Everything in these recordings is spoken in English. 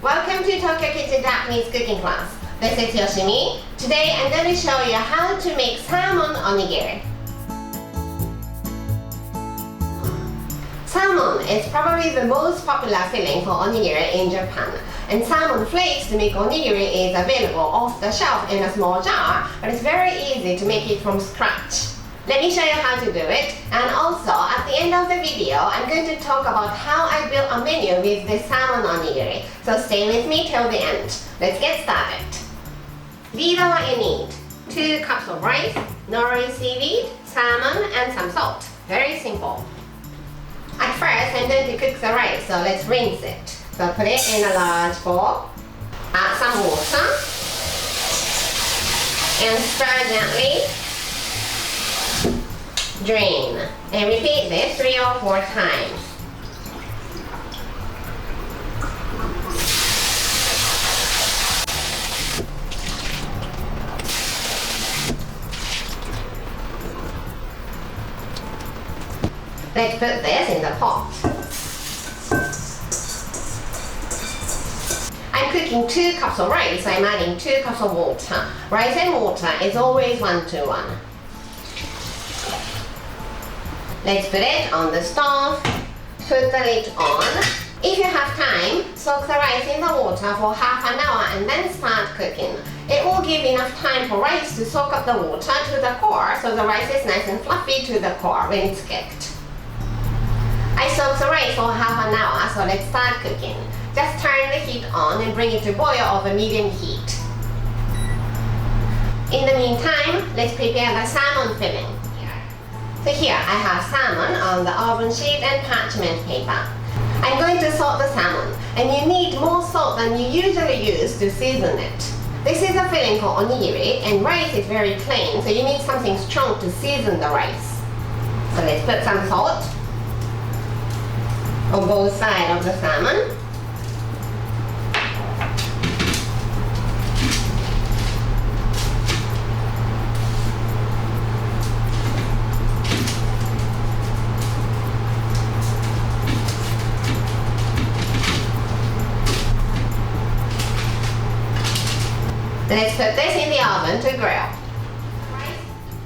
Welcome to Tokyo Kitchen Japanese cooking class. This is Yoshimi. Today I'm going to show you how to make salmon onigiri. Salmon is probably the most popular filling for onigiri in Japan. And salmon flakes to make onigiri is available off the shelf in a small jar, but it's very easy to make it from scratch. Let me show you how to do it, and also at the end of the video I'm going to talk about how I built a menu with this salmon onigiri. So stay with me till the end. Let's get started. These are what you need. 2 cups of rice, nori seaweed, salmon and some salt. Very simple. At first I'm going to cook the rice, so let's rinse it. So put it in a large bowl, add some water and stir gently. Drain and repeat this 3 or 4 times. Let's put this in the pot. I'm cooking 2 cups of rice, so I'm adding 2 cups of water. Rice and water is always 1 to 1. Let's put it on the stove, put the lid on. If you have time, soak the rice in the water for half an hour and then start cooking. It will give enough time for rice to soak up the water to the core, so the rice is nice and fluffy to the core when it's cooked. I soaked the rice for half an hour, so let's start cooking. Just turn the heat on and bring it to boil over medium heat. In the meantime, let's prepare the salmon filling. So here I have salmon on the oven sheet and parchment paper. I'm going to salt the salmon, and you need more salt than you usually use to season it. This is a filling for onigiri, and rice is very plain, so you need something strong to season the rice. So let's put some salt on both sides of the salmon. Let's put this in the oven to grill.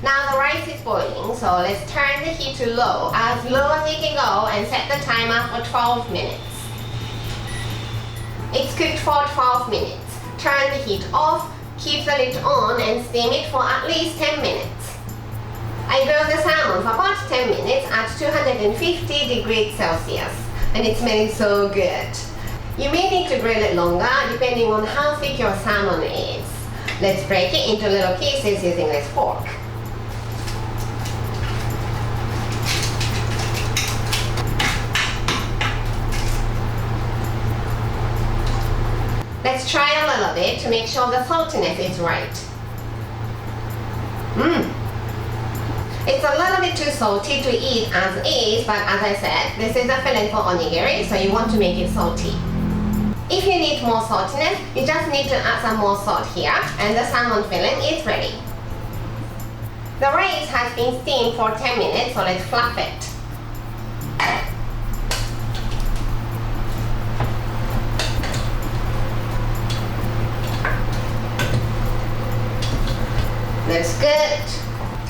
Now the rice is boiling, so let's turn the heat to low as you can go, and set the timer for 12 minutes. It's cooked for 12 minutes. Turn the heat off, keep the lid on and steam it for at least 10 minutes. I grilled the salmon for about 10 minutes at 250 degrees Celsius, and it's smelling so good. You may need to grill it longer depending on how thick your salmon is. Let's break it into little pieces using this fork. Let's try a little bit to make sure the saltiness is right. It's a little bit too salty to eat as is, but as I said, this is a filling for onigiri, so you want to make it salty. If you need more saltiness, you just need to add some more salt here, and the salmon filling is ready. The rice has been steamed for 10 minutes, so let's fluff it. Looks good.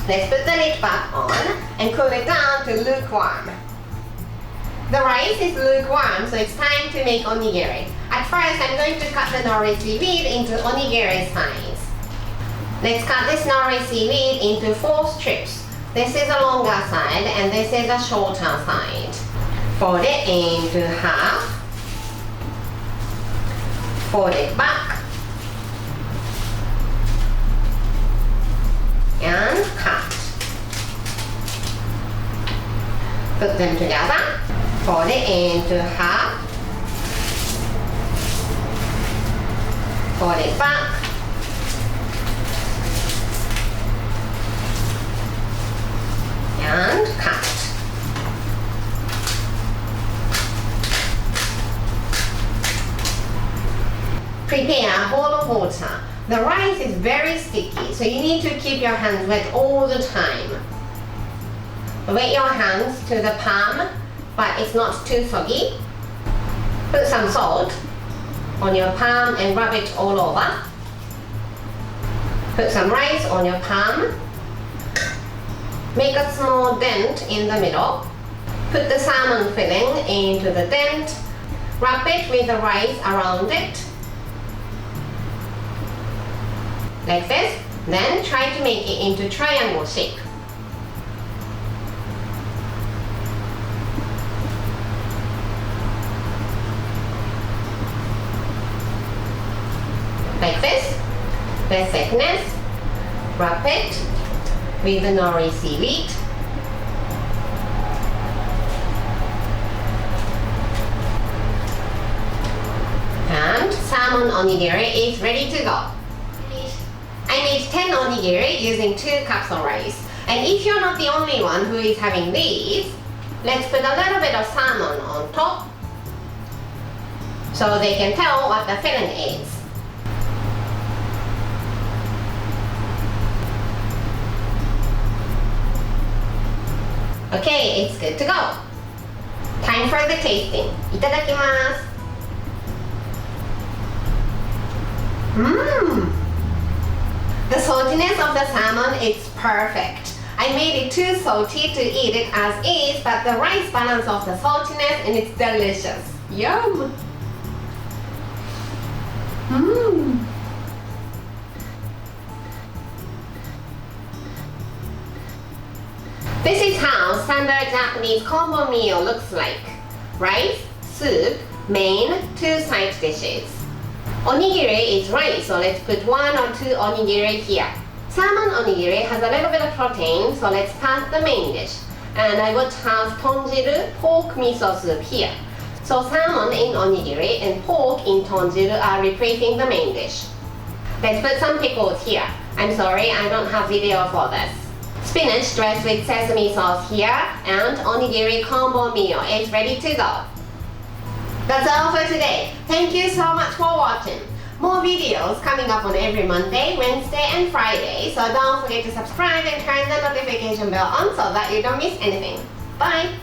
Let's put the lid back on and cool it down to lukewarm. The rice is lukewarm, so it's time to make onigiri. At first, I'm going to cut the nori seaweed into onigiri size. Let's cut this nori seaweed into 4 strips. This is a longer side and this is a shorter side. Fold it into half. Fold it back. And cut. Put them together. Fold it into half. Fold it back. And cut. Prepare a bowl of water. The rice is very sticky, so you need to keep your hands wet all the time. Wet your hands to the palm, but it's not too soggy. Put some salt on your palm and rub it all over. Put some rice on your palm. Make a small dent in the middle. Put the salmon filling into the dent. Wrap it with the rice around it. Like this. Then try to make it into triangle shape. Like this. The thickness. Wrap it with the nori seaweed. And salmon onigiri is ready to go. I made 10 onigiri using 2 cups of rice. And if you're not the only one who is having these, let's put a little bit of salmon on top so they can tell what the filling is. Okay, it's good to go. Time for the tasting. いただきます。The saltiness of the salmon is perfect. I made it too salty to eat it as is, but the rice balance of the saltiness and it's delicious. Yum! This is how standard Japanese combo meal looks like. Rice, soup, main, 2 side dishes. Onigiri is rice, so let's put 1 or 2 onigiri here. Salmon onigiri has a little bit of protein, so let's pass the main dish. And I would have tonjiru pork miso soup here. So salmon in onigiri and pork in tonjiru are replacing the main dish. Let's put some pickles here. I'm sorry, I don't have video for this. Spinach dressed with sesame sauce here, and onigiri combo meal is ready to go. That's all for today. Thank you so much for watching. More videos coming up on every Monday, Wednesday, and Friday, so don't forget to subscribe and turn the notification bell on so that you don't miss anything. Bye!